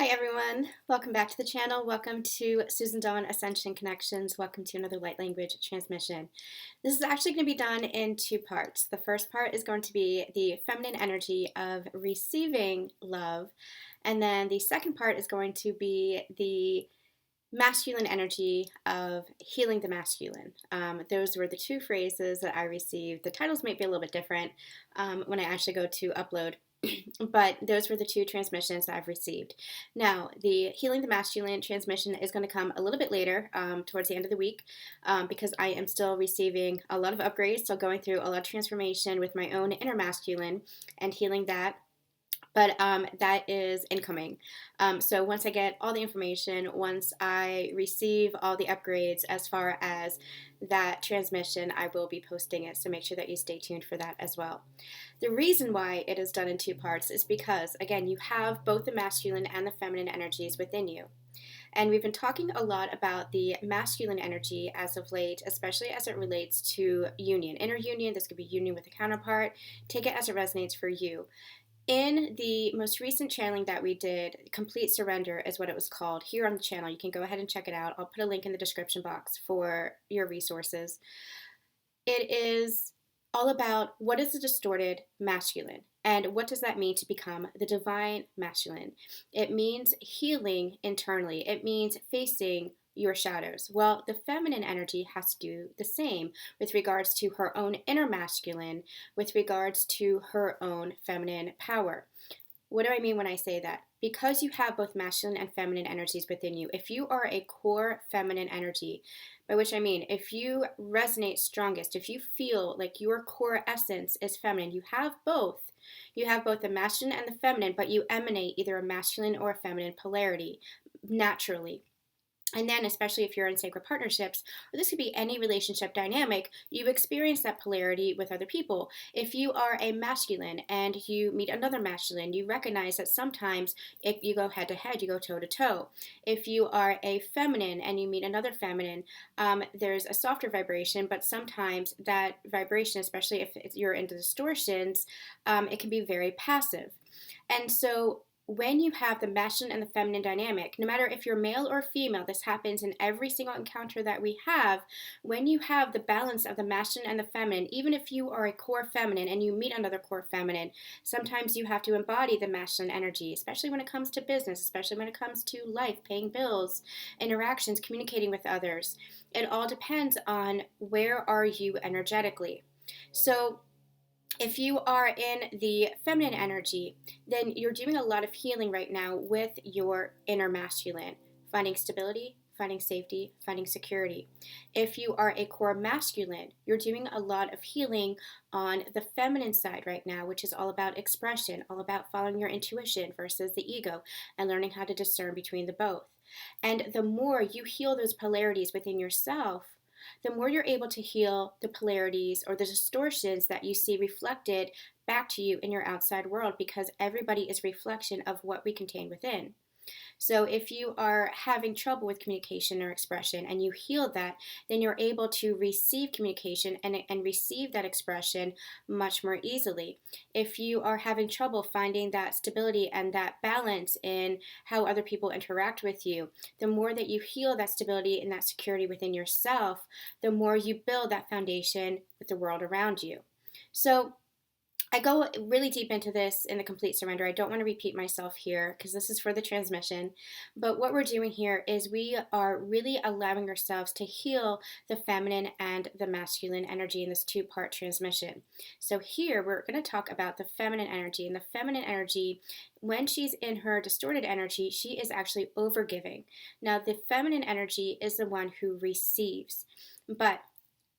Hi everyone, welcome back to the channel. Welcome to Susan Dawn Ascension Connections. Welcome to another light language transmission. This is actually going to be done in two parts. The first part is going to be the feminine energy of receiving love, and then the second part is going to be the masculine energy of healing the masculine. Those were the two phrases that I received. The titles might be a little bit different when I actually go to upload. But those were the two transmissions that I've received. Now, the Healing the Masculine transmission is going to come a little bit later, towards the end of the week, because I am still receiving a lot of upgrades, still going through a lot of transformation with my own inner masculine and healing that. But that is incoming. So once I get all the information, once I receive all the upgrades as far as that transmission, I will be posting it. So make sure that you stay tuned for that as well. The reason why it is done in two parts is because, again, you have both the masculine and the feminine energies within you. And we've been talking a lot about the masculine energy as of late, especially as it relates to union, inner union. This could be union with a counterpart. Take it as it resonates for you. In the most recent channeling that we did, Complete Surrender is what it was called, here on the channel. You can go ahead and check it out. I'll put a link in the description box for your resources. It is all about what is the distorted masculine and what does that mean to become the divine masculine. It means healing internally. It means facing your shadows. Well, the feminine energy has to do the same with regards to her own inner masculine, with regards to her own feminine power. What do I mean when I say that? Because you have both masculine and feminine energies within you, if you are a core feminine energy, by which I mean if you resonate strongest, if you feel like your core essence is feminine, you have both. You have both the masculine and the feminine, but you emanate either a masculine or a feminine polarity naturally. And then, especially if you're in sacred partnerships, or this could be any relationship dynamic, you experience that polarity with other people. If you are a masculine and you meet another masculine, you recognize that sometimes if you go head to head, you go toe to toe. If you are a feminine and you meet another feminine, there's a softer vibration, but sometimes that vibration, especially if you're into distortions, it can be very passive. And so when you have the masculine and the feminine dynamic, no matter if you're male or female, this happens in every single encounter that we have. When you have the balance of the masculine and the feminine, even if you are a core feminine and you meet another core feminine, sometimes you have to embody the masculine energy, especially when it comes to business, especially when it comes to life, paying bills, interactions, communicating with others. It all depends on where are you energetically. So if you are in the feminine energy, then you're doing a lot of healing right now with your inner masculine, finding stability, finding safety, finding security. If you are a core masculine, you're doing a lot of healing on the feminine side right now, which is all about expression, all about following your intuition versus the ego, and learning how to discern between the both. And the more you heal those polarities within yourself, the more you're able to heal the polarities or the distortions that you see reflected back to you in your outside world, because everybody is a reflection of what we contain within. So if you are having trouble with communication or expression and you heal that, then you're able to receive communication and receive that expression much more easily. If you are having trouble finding that stability and that balance in how other people interact with you, the more that you heal that stability and that security within yourself, the more you build that foundation with the world around you. So I go really deep into this in the Complete Surrender. I don't want to repeat myself here because this is for the transmission. But what we're doing here is we are really allowing ourselves to heal the feminine and the masculine energy in this two-part transmission. So here we're going to talk about the feminine energy. And the feminine energy, when she's in her distorted energy, she is actually overgiving. Now, the feminine energy is the one who receives. But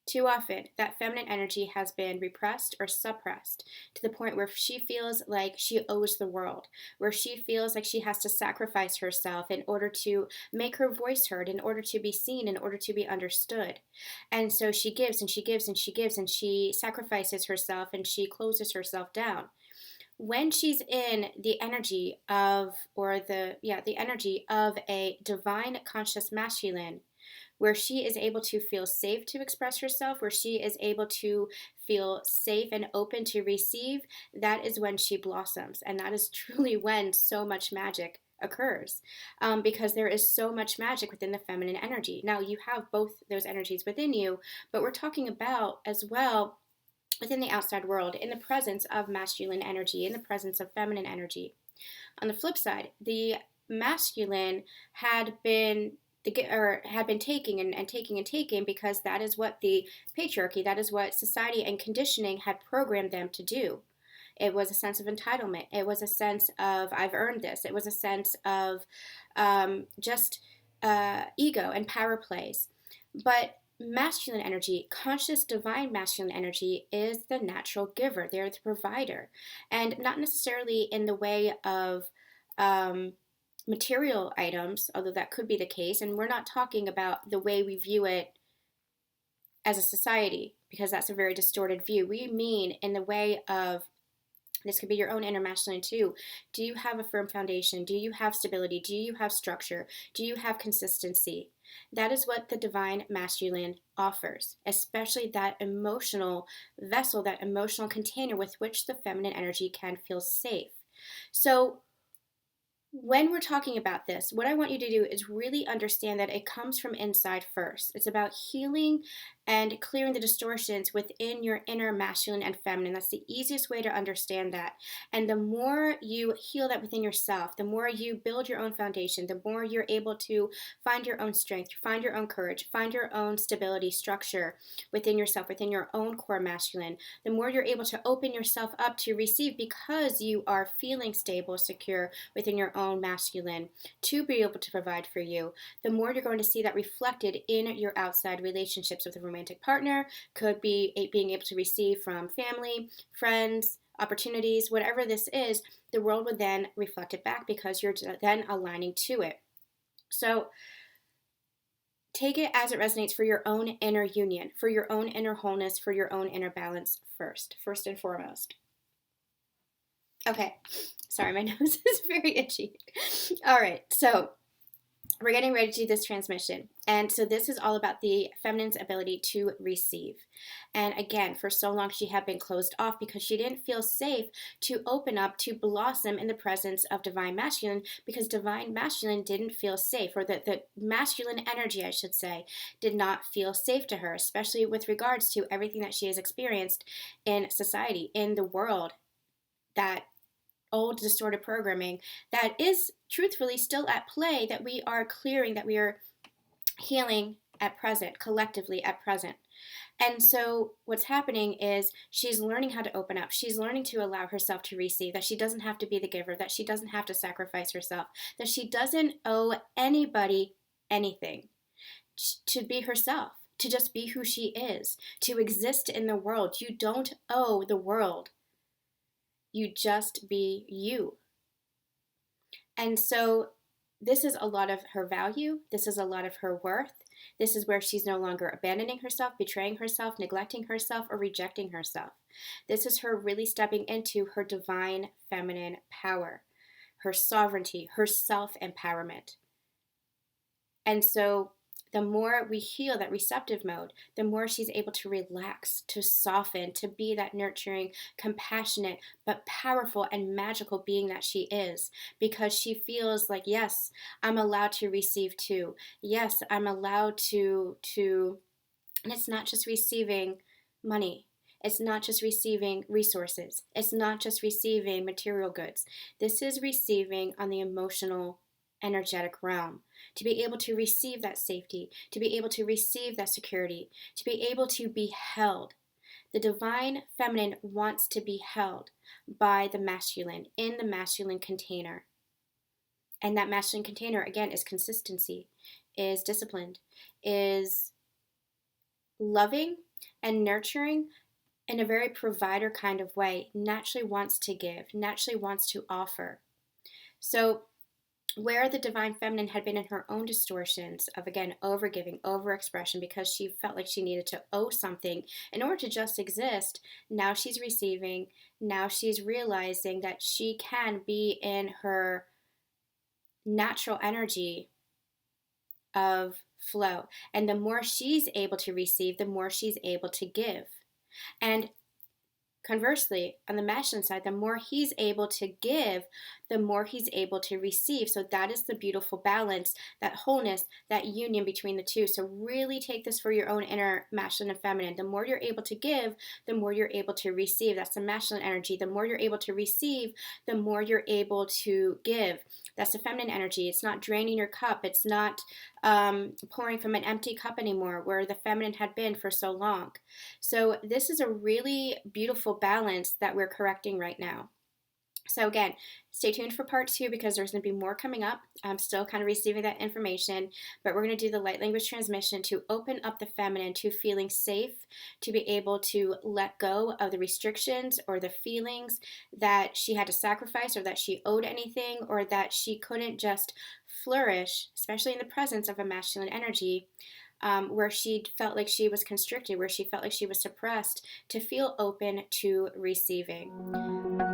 too often, that feminine energy has been repressed or suppressed to the point where she feels like she owes the world, where she feels like she has to sacrifice herself in order to make her voice heard, in order to be seen, in order to be understood. And so she gives and she gives and she gives and she sacrifices herself and she closes herself down. When she's in the energy of, the energy of a divine conscious masculine, where she is able to feel safe to express herself, where she is able to feel safe and open to receive, that is when she blossoms. And that is truly when so much magic occurs, because there is so much magic within the feminine energy. Now, you have both those energies within you, but we're talking about as well within the outside world, in the presence of masculine energy, in the presence of feminine energy. On the flip side, the masculine had been taking and taking and taking, because that is what the patriarchy, that is what society and conditioning had programmed them to do. It was a sense of entitlement. It was a sense of, I've earned this. It was a sense of just ego and power plays. But masculine energy, conscious divine masculine energy, is the natural giver. They're the provider. And not necessarily in the way of material items, although that could be the case. And we're not talking about the way we view it as a society, because that's a very distorted view. We mean in the way of, this could be your own inner masculine too. Do you have a firm foundation? Do you have stability? Do you have structure? Do you have consistency? That is what the divine masculine offers, especially that emotional vessel, that emotional container with which the feminine energy can feel safe. So when we're talking about this, what I want you to do is really understand that it comes from inside first. It's about healing and clearing the distortions within your inner masculine and feminine. That's the easiest way to understand that. And the more you heal that within yourself, the more you build your own foundation, the more you're able to find your own strength, find your own courage, find your own stability, structure within yourself, within your own core masculine, the more you're able to open yourself up to receive, because you are feeling stable, secure within your own masculine to be able to provide for you, the more you're going to see that reflected in your outside relationships with a romantic partner. Could be being able to receive from family, friends, opportunities, whatever this is, the world would then reflect it back, because you're then aligning to it. So take it as it resonates for your own inner union, for your own inner wholeness, for your own inner balance first and foremost. Okay, sorry, my nose is very itchy. All right, so we're getting ready to do this transmission. And so this is all about the feminine's ability to receive. And again, for so long she had been closed off because she didn't feel safe to open up, to blossom in the presence of divine masculine, because divine masculine didn't feel safe, or the masculine energy, I should say, did not feel safe to her, especially with regards to everything that she has experienced in society, in the world, that old distorted programming that is truthfully still at play, that we are clearing, that we are healing at present, collectively at present. And so what's happening is she's learning how to open up. She's learning to allow herself to receive, that she doesn't have to be the giver, that she doesn't have to sacrifice herself, that she doesn't owe anybody anything, to be herself, to just be who she is, to exist in the world. You don't owe the world. You just be you. And so this is a lot of her value. This is a lot of her worth. This is where she's no longer abandoning herself, betraying herself, neglecting herself, or rejecting herself. This is her really stepping into her divine feminine power, her sovereignty, her self-empowerment. And so the more we heal that receptive mode, the more she's able to relax, to soften, to be that nurturing, compassionate, but powerful and magical being that she is, because she feels like, yes, I'm allowed to receive too. Yes, I'm allowed to, and it's not just receiving money. It's not just receiving resources. It's not just receiving material goods. This is receiving on the emotional, energetic realm, to be able to receive that safety, to be able to receive that security, to be able to be held. The divine feminine wants to be held by the masculine, in the masculine container. And that masculine container, again, is consistency, is disciplined, is loving and nurturing in a very provider kind of way, naturally wants to give, naturally wants to offer. So where the divine feminine had been in her own distortions of, again, overgiving, overexpression, because she felt like she needed to owe something in order to just exist, now she's receiving, now she's realizing that she can be in her natural energy of flow. And the more she's able to receive, the more she's able to give. And Conversely, on the masculine side, the more he's able to give, the more he's able to receive. So that is the beautiful balance, that wholeness, that union between the two. So really take this for your own inner masculine and feminine. The more you're able to give, the more you're able to receive. That's the masculine energy. The more you're able to receive, the more you're able to give. That's the feminine energy. It's not draining your cup. It's not pouring from an empty cup anymore, where the feminine had been for so long. So this is a really beautiful balance that we're correcting right now. So again, stay tuned for part 2 because there's going to be more coming up. I'm still kind of receiving that information, but we're going to do the light language transmission to open up the feminine to feeling safe, to be able to let go of the restrictions or the feelings that she had to sacrifice, or that she owed anything, or that she couldn't just flourish, especially in the presence of a masculine energy. Where she felt like she was constricted, where she felt like she was suppressed, to feel open to receiving.